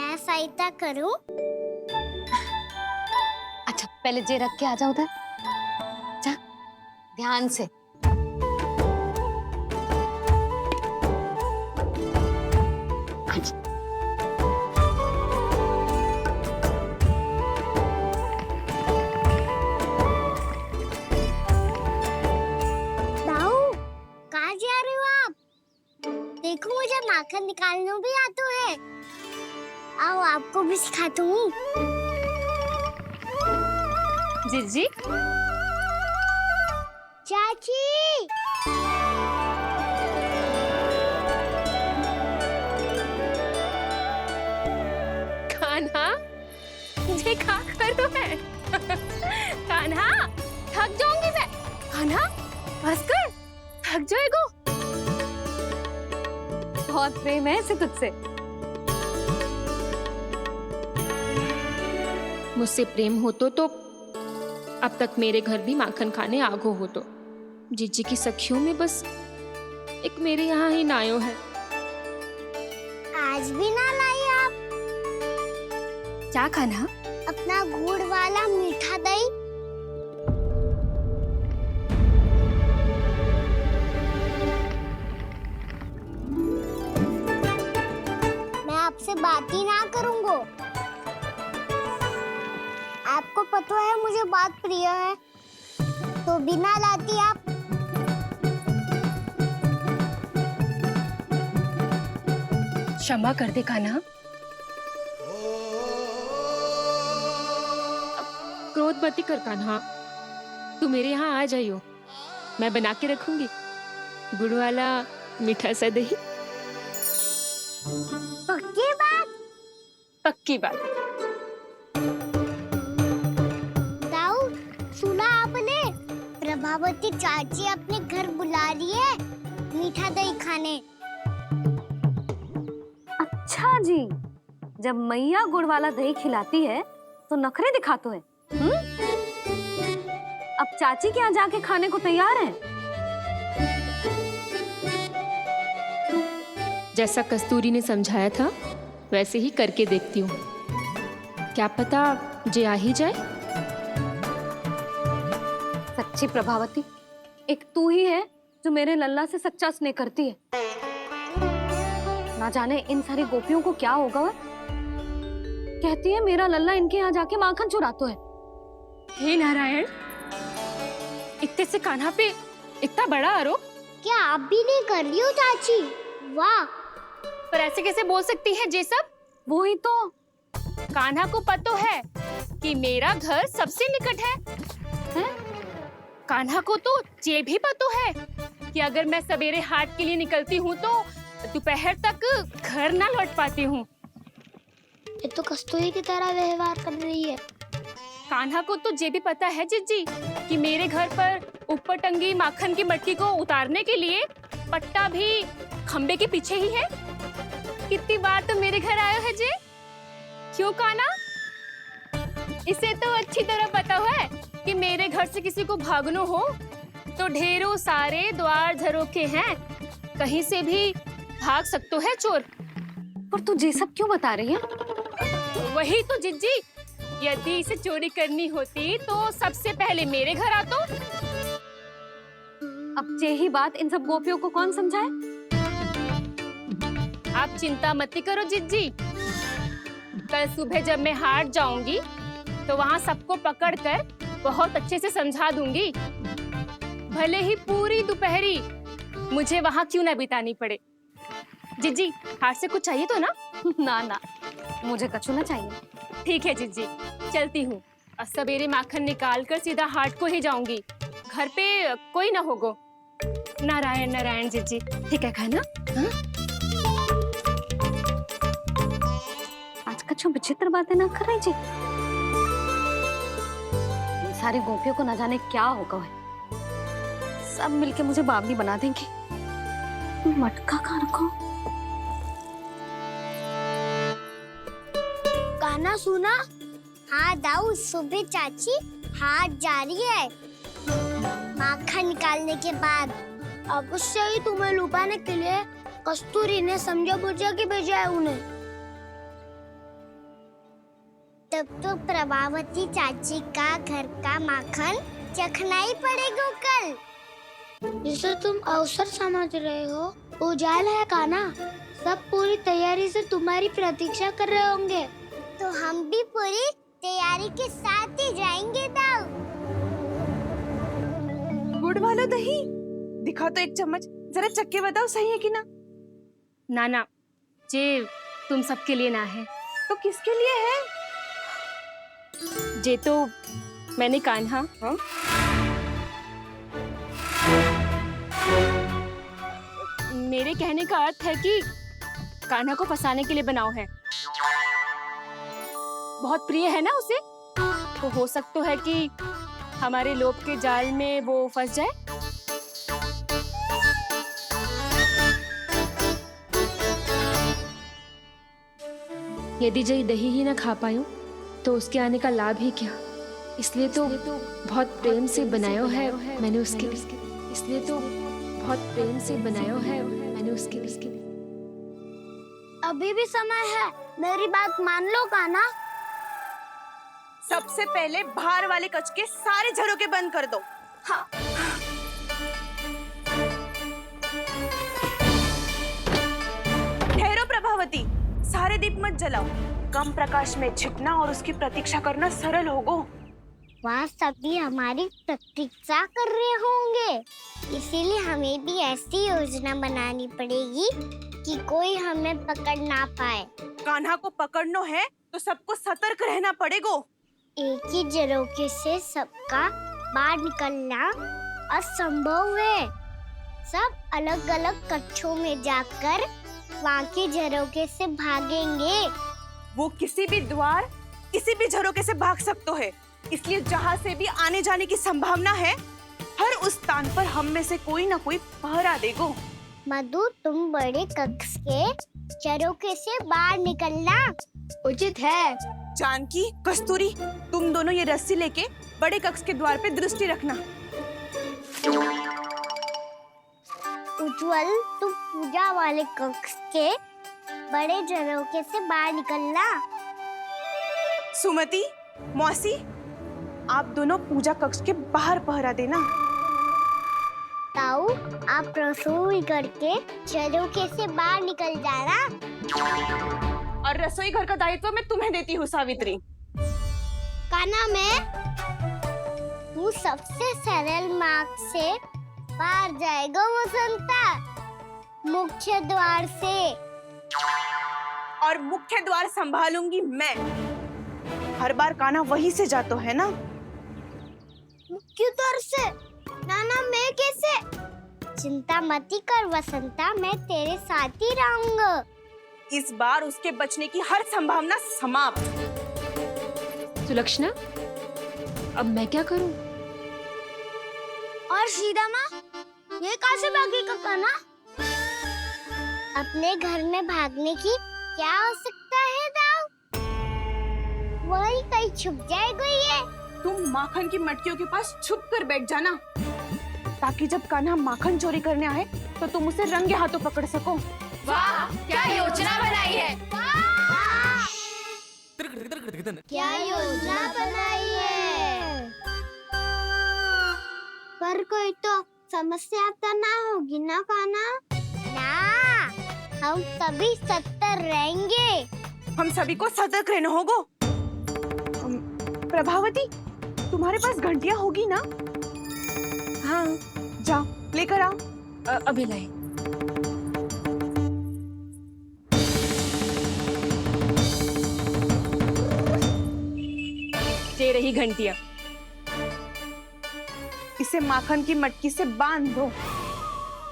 मैं सहायता करूं? अच्छा पहले जे रख के आ जा उधर, जा ध्यान से। अच्छा। दाऊ, कहाँ जा रहे हो आप? देखो मुझे माखन निकालना भी आता है। आओ आपको भी सिखाता हूँ। जीजी, चाची, कान्हा ये क्या करो है? कान्हा थक जाऊंगी मैं। कान्हा बस कर, थक जाएगो। बहुत प्रेम है इसे तुझसे। मुझसे प्रेम हो तो अब तक मेरे घर भी माखन खाने आगो हो तो। जीजी की सखियों में बस एक मेरे यहाँ ही नायो है। आज भी ना लाई आप क्या कान्हा? अपना गुड़ वाला मीठा दही? मैं आपसे बात ही ना करूंगा। आपको पता है मुझे बात प्रिय है, तो बिना लाती आप। क्षमा कर दे कान्हा। क्रोध मत कर कान्हा, तू मेरे यहाँ आ जाइयो, मैं बना के रखूंगी गुड़ वाला मीठा सा दही। पक्की बात? पक्की बात। दाऊ, सुना आपने? प्रभावती चाची अपने घर बुला रही है मीठा दही खाने। अच्छा जी, जब मैया गुड़ वाला दही खिलाती है तो नखरे दिखाते हैं। अब चाची के यहाँ जाके खाने को तैयार हैं। जैसा कस्तूरी ने समझाया था वैसे ही करके देखती हूँ, क्या पता जे आ ही जाए। सच्ची प्रभावती, एक तू ही है जो मेरे लल्ला से सच्चा स्नेह करती है। ना जाने इन सारी गोपियों को क्या होगा। वह कहती है मेरा लल्ला इनके यहाँ जाके माखन चुराता है। हे नारायण, इतने से कान्हा पे इतना बड़ा आरोप? क्या आप भी नहीं कर रही हो चाची? वाह! पर ऐसे कैसे बोल सकती है जे सब? वो ही तो। कान्हा को पता है कि मेरा घर सबसे निकट है? कान्हा को तो ये भी पता है कि अगर मैं सवेरे हाट के लिए निकलती हूँ तो दोपहर तक घर ना लौट पाती हूँ। ये तो कस्तूरी की तरह व्यवहार कर रही है। कान्हा को तो ये भी पता है जीजी कि मेरे घर पर ऊपर टंगी माखन की मटकी को उतारने के लिए पट्टा भी खंबे के पीछे ही है। कितनी बार तो मेरे घर आयो है जे। क्यों कान्हा? इसे तो अच्छी तरह पता है कि मेरे घर से किसी को भागना हो तो ढेरों सारे द्वार झरोखे हैं, कहीं से भी भाग सकते है चोर। पर तू ये सब क्यों बता रही है? वही तो जिज्जी, यदि इसे चोरी करनी होती तो सबसे पहले मेरे घर आता। अब यही बात इन सब गोपियों को कौन समझाए? आप चिंता मत करो जिज्जी, कल सुबह जब मैं हाट जाऊंगी तो वहाँ सबको पकड़कर बहुत अच्छे से समझा दूंगी। भले ही पूरी दोपहरी मुझे वहाँ क्यों ना बितानी पड़े। जिज्जी, हाट से कुछ चाहिए तो ना? ना ना, मुझे कछु ना चाहिए। ठीक है जिज्जी, चलती हूँ। और सवेरे माखन निकाल कर सीधा हाट को ही जाऊंगी, घर पे कोई ना होगो। नारायण नारायण जिज्जी, ठीक है खाना? हाँ? आज कछु विचित्र बातें ना कर रही जी। इन सारी गोपियों को न जाने क्या होगा है। सब मिलके मुझे बावली बना देंगे। मटका कहाँ रखो? गाना सुना? हाँ दाऊ, सुबह चाची हाट जा रही है माखन निकालने के बाद। अवश्य ही तुम्हें लुभाने के लिए कस्तूरी ने समझा बुझा के भेजा है उन्हें। तब तो प्रभावती चाची का घर का माखन चखना ही पड़ेगा कल। जिसे तुम अवसर समझ रहे हो, उजाल है कान्हा। सब पूरी तैयारी से तुम्हारी प्रतीक्षा कर रहे होंगे। तो हम भी पूरी तैयारी के साथ ही जाएंगे दाऊ। गुड़ वाला दही दिखाओ तो एक चम्मच, जरा चक्के बताओ सही है कि ना। ना जे तुम सबके लिए ना है। तो किसके लिए है? जे तो मैंने कान्हा हाँ? मेरे कहने का अर्थ है कि कान्हा को फंसाने के लिए बनाओ है। बहुत प्रिय है ना उसे, तो हो सकता है कि हमारे लोभ के जाल में वो फंस जाए। यदि जय दही ही न खा पायूं तो उसके आने का लाभ ही क्या। इसलिए तो बहुत प्रेम से बनाया है मैंने उसके लिए। इसलिए तो बहुत प्रेम से बनाया है मैंने उसके लिए। अभी भी समय है, मेरी बात मान लो कान्हा। सबसे पहले बाहर वाले कच के सारे झरोके बंद कर दो। हाँ। ठहरो प्रभावती, सारे दीप मत जलाओ। कम प्रकाश में छिपना और उसकी प्रतीक्षा करना सरल होगो। वहाँ सभी हमारी प्रतीक्षा कर रहे होंगे, इसीलिए हमें भी ऐसी योजना बनानी पड़ेगी कि कोई हमें पकड़ ना पाए। कान्हा को पकड़ना है तो सबको सतर्क रहना पड़ेगा। एक ही झरोखे से सबका बाहर निकलना असंभव है। सब अलग अलग कक्षों में जाकर वहाँ के झरोखे से भागेंगे। वो किसी भी द्वार, किसी भी झरोके से भाग सकते है, इसलिए जहाँ से भी आने जाने की संभावना है, हर उस स्थान पर हम में से कोई ना कोई पहरा देगो। मधु, तुम बड़े कक्ष के झरोखे से बाहर निकलना उचित है। जानकी, कस्तूरी, तुम दोनों ये रस्सी लेके बड़े कक्ष के द्वार पे दृष्टि रखना। उज्जवल, तुम पूजा वाले कक्ष के बड़े झरोखे से बाहर निकलना। सुमति, मौसी, आप दोनों पूजा कक्ष के बाहर पहरा देना। ताऊ, आप रसोई करके झरोखे से बाहर निकल जाना। और रसोई घर का दायित्व मैं तुम्हें देती हूँ सावित्री। कान्हा, तू सबसे सरल मार्ग से बाहर जाएगा वसंता, मुख्य द्वार से। और मुख्य द्वार संभालूंगी मैं। हर बार कान्हा वहीं से जातो है ना। मुख्य द्वार से? नाना, मैं कैसे? चिंता मत कर वसंता, मैं तेरे साथ ही रहूंगा। इस बार उसके बचने की हर संभावना समाप्त। सुलक्षणा, अब मैं क्या करूं? और सीधा माँ, ये कहाँ से भागेगा कान्हा? अपने घर में भागने की क्या हो सकता है दाऊ? वहीं कहीं छुप जाएगा ये। तुम माखन की मटकियों के पास छुप कर बैठ जाना, ताकि जब कान्हा माखन चोरी करने आए तो तुम उसे रंगे हाथों पकड़ सको। वाह, क्या योजना बनाई है। क्या योजना बनाई है? पर कोई तो समस्या तो ना होगी ना कान्हा? ना, हम सभी सत्तर रहेंगे। हम सभी को सतर्क रहना होगा। प्रभावती, तुम्हारे पास घंटियां होगी ना? हाँ, जाओ लेकर आओ। अभी लाए। ये रही घंटियां। इसे माखन की मटकी से बांध दो,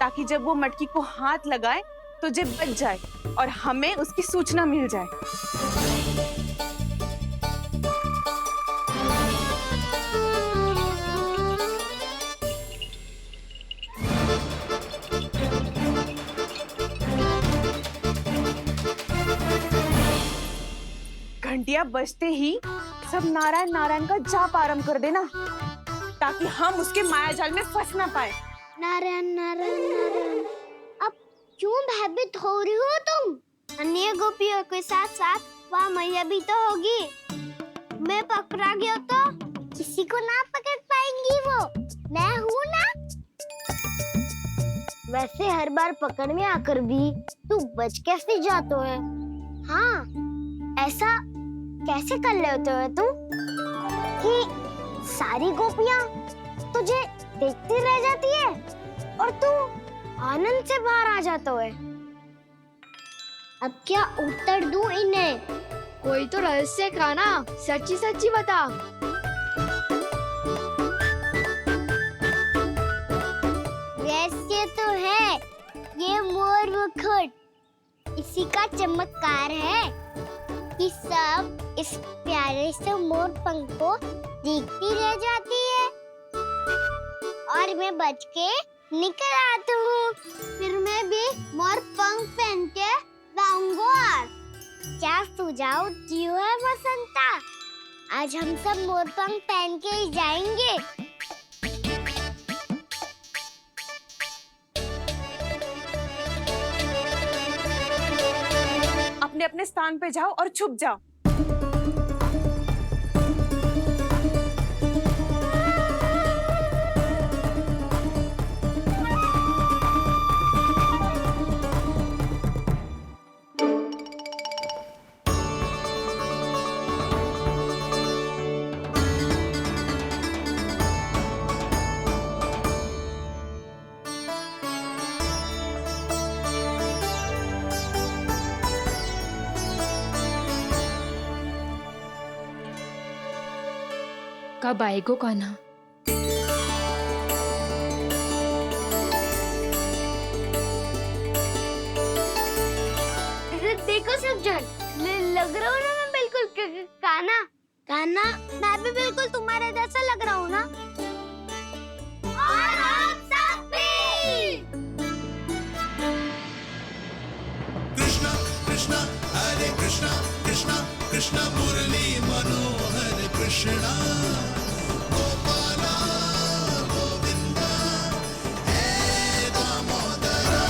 ताकि जब वो मटकी को हाथ लगाए तो जे बच जाए और हमें उसकी सूचना मिल जाए। घंटियां बजते ही सब नारायण नारायण का जाप आरंभ कर देना, ताकि हम उसके मायाजाल में फंस ना पाए। नारायण नारायण नारायण। अब क्यों भयभीत हो रही हो तुम? अन्य गोपियों के साथ साथ वहाँ मैया भी तो होगी। मैं पकड़ा गया तो किसी को ना पकड़ पाएंगी वो, मैं हूँ ना। वैसे हर बार पकड़ में आकर भी तू बच कैसे जाता है? हाँ, ऐसा कैसे कर लेते हो तुम कि सारी गोपियाँ तुझे देखती रह जाती है और तू आनंद से बाहर आ जाता है? अब क्या उत्तर दूं इन्हें? कोई तो रहस्य काना, सच्ची सच्ची बता। वैसे तो है, ये मोर मुकुट इसी का चमत्कार है कि सब इस प्यारे से मोर पंख को देखती रह जाती है और मैं बच के निकल आता हूँ। फिर मैं भी मोर पंख पहन के लाऊंगा। क्या सुझाव दियो है बसंता? आज हम सब मोर पंख पहन के ही जाएंगे। अपने अपने स्थान पे जाओ और छुप जाओ। कब आएगो कान्हा? देखो सब जन, लग रहा हूँ ना मैं बिल्कुल कान्हा। कान्हा, मैं भी बिल्कुल तुम्हारे जैसा लग रहा हूँ ना? और हम सब भी। कृष्णा कृष्णा हरे कृष्णा कृष्णा कृष्णा मुरली मनोहर कृष्णा गोपाला गोविंदा हे दामोदरा।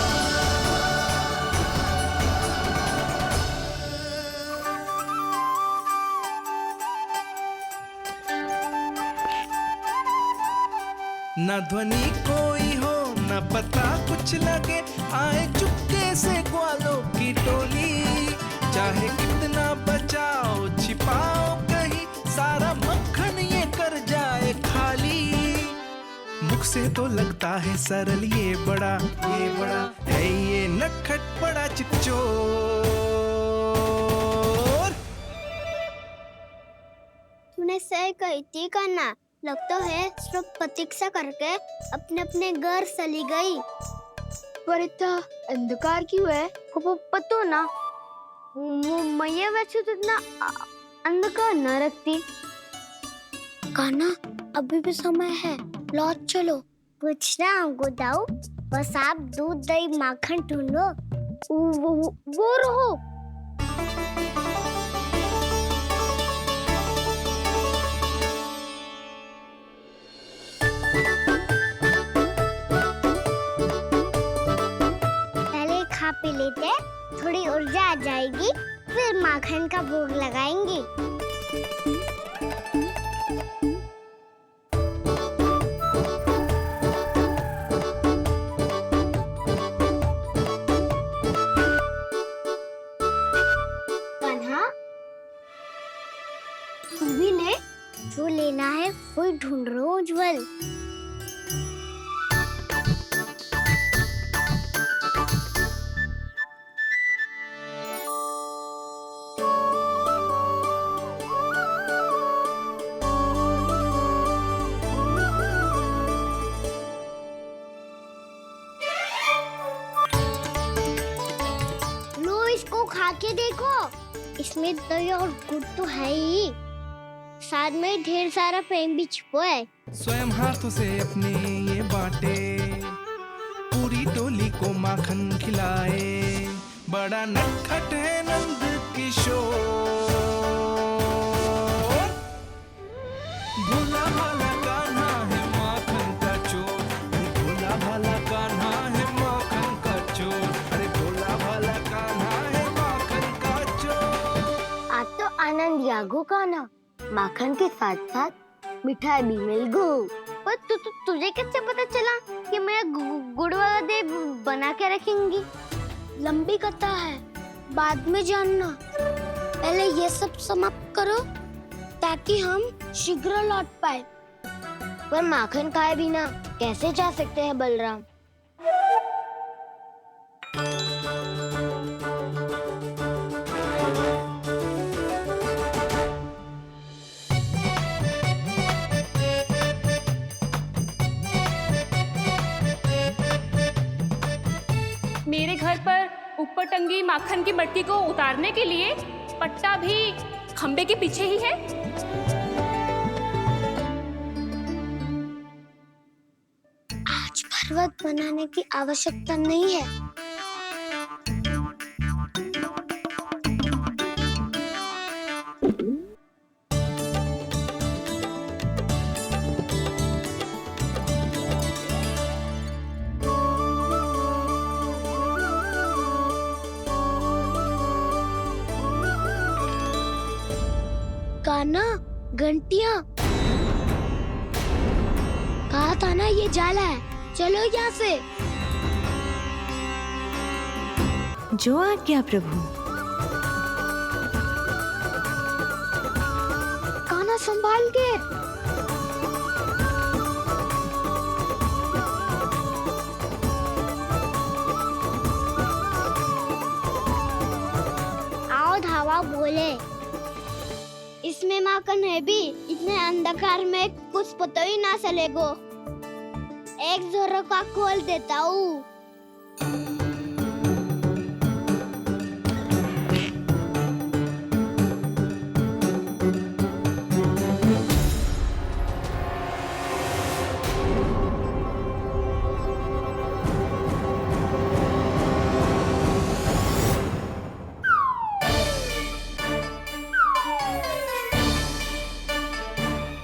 न ध्वनि कोई हो न पता कुछ लगे, आए चुपके से ग्वालों की टोली। चाहे कितना बचाओ छिपाओ कहीं, सारा मक्खन ये कर जाए खाली। मुख से तो लगता है सरल, ये बड़ा है ये नटखट बड़ा चिकचोर। तूने सही कही थी कान्हा, लगता है सिर्फ प्रतीक्षा करके अपने अपने घर चली गई। पर इतना अंधकार क्यों है? पतो ना, मैं वैसे तो इतना अंधकार न रखती। कान्हा, अभी भी समय है, लौट चलो। कुछ ना हमको दाऊ, बस आप दूध दही माखन ढूंढो। वो रहो। पहले खा पी लेते, थोड़ी ऊर्जा आ जाएगी, फिर माखन का भोग लगाएंगे। तू भी ले, जो लेना है वही ढूंढ रहा हूँ उज्जवल। लो, इसको खा के देखो, इसमें दही और गुड़ तो है ही, साथ में ढेर सारा प्रेम भी छुपा है। स्वयं हाथों से अपने ये बांटे, पूरी टोली को माखन खिलाए। बड़ा नटखट है नंद किशोर, भोला भाला कान्हा है माखन का चोर। अरे भोला भाला कान्हा है माखन का चोर। अरे भोला भाला कान्हा है माखन का चोर। आज तो आनंद यागो कान्हा, माखन के साथ साथ मिठाई भी मिल गई। पर तुझे कैसे पता चला कि मैं गुड़ वाला देव बना के रखेंगी? लंबी कथा है, बाद में जानना। पहले ये सब समाप्त करो ताकि हम शीघ्र लौट पाए। पर माखन खाए बिना कैसे जा सकते हैं बलराम? मेरे घर पर ऊपर टंगी माखन की मटकी को उतारने के लिए पट्टा भी खंबे के पीछे ही है। आज पर्वत बनाने की आवश्यकता नहीं है। कान्हा, घंटियां, कहा था ना ये जाला है। चलो यहाँ से। जो आज्ञा प्रभु। कान्हा संभाल के। आओ धावा बोले, इसमें माखन है भी। इतने अंधकार में कुछ पता ही ना चलेगो। एक जोरों का खोल देता हूँ।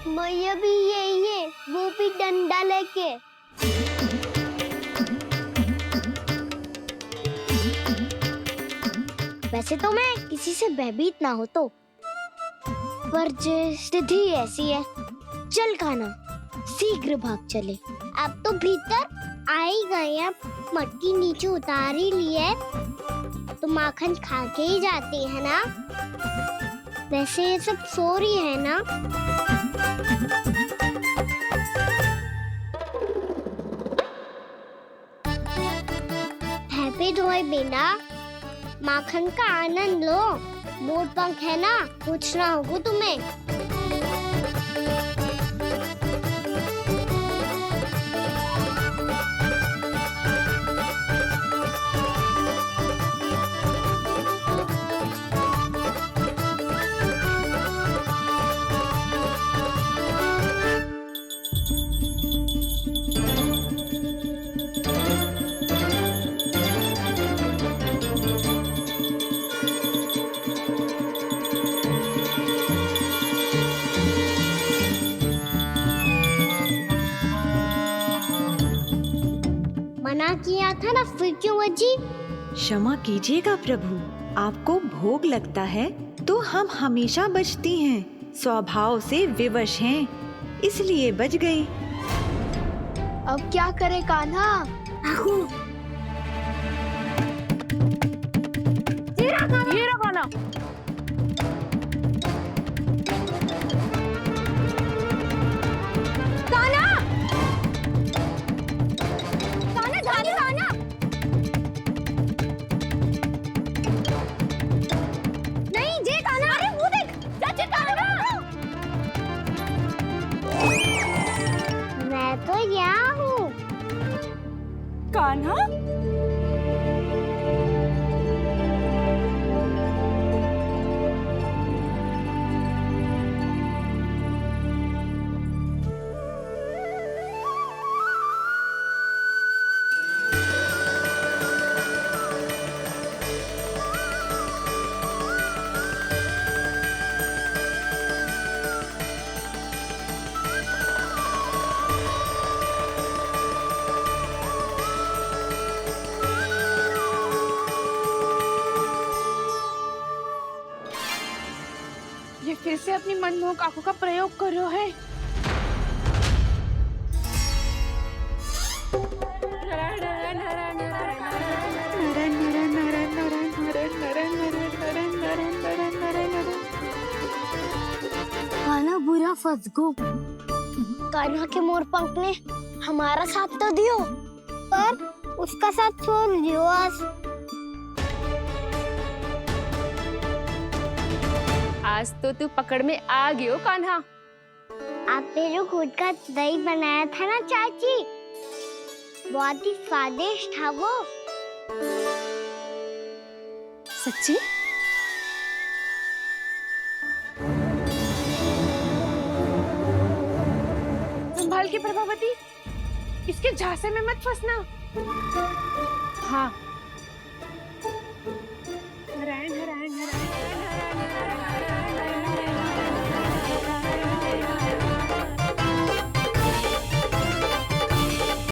मैया भी यही है, वो भी डंडा लेके। वैसे तो मैं किसी से भयभीत ना हो तो, पर स्थिति ऐसी है। चल कान्हा, शीघ्र भाग चले। अब तो भीतर आ ही गए, अब मटकी नीचे उतार ही लिए तो माखन खा के ही जाती है ना। वैसे ये सब सो रही है ना। हैप्पी धोए बिना माखन का आनंद लो। मोट पंख है ना, पूछना होगा तुम्हें। मना किया था ना, फिर क्यों अजी? क्षमा कीजिएगा प्रभु, आपको भोग लगता है तो हम हमेशा बचती हैं। स्वभाव से विवश हैं, इसलिए बच गई। अब क्या करे कान्हा? ये रखो ना। मैं तो यहाँ हूँ। कान्हा, ये फिर से अपनी मनमोहक आंखों का प्रयोग कर रहे है। कान्हा बुरा फंस गो। कान्हा के मोर पंख ने हमारा साथ तो दियो, पर उसका साथ छोड़ दियो आज। आज तो तू पकड़ में आ गई हो कान्हा। आपने जो खुद का दही बनाया था ना चाची, बहुत ही स्वादिष्ट था वो। सच्ची? संभाल के प्रभावती, इसके झांसे में मत फंसना। हाँ,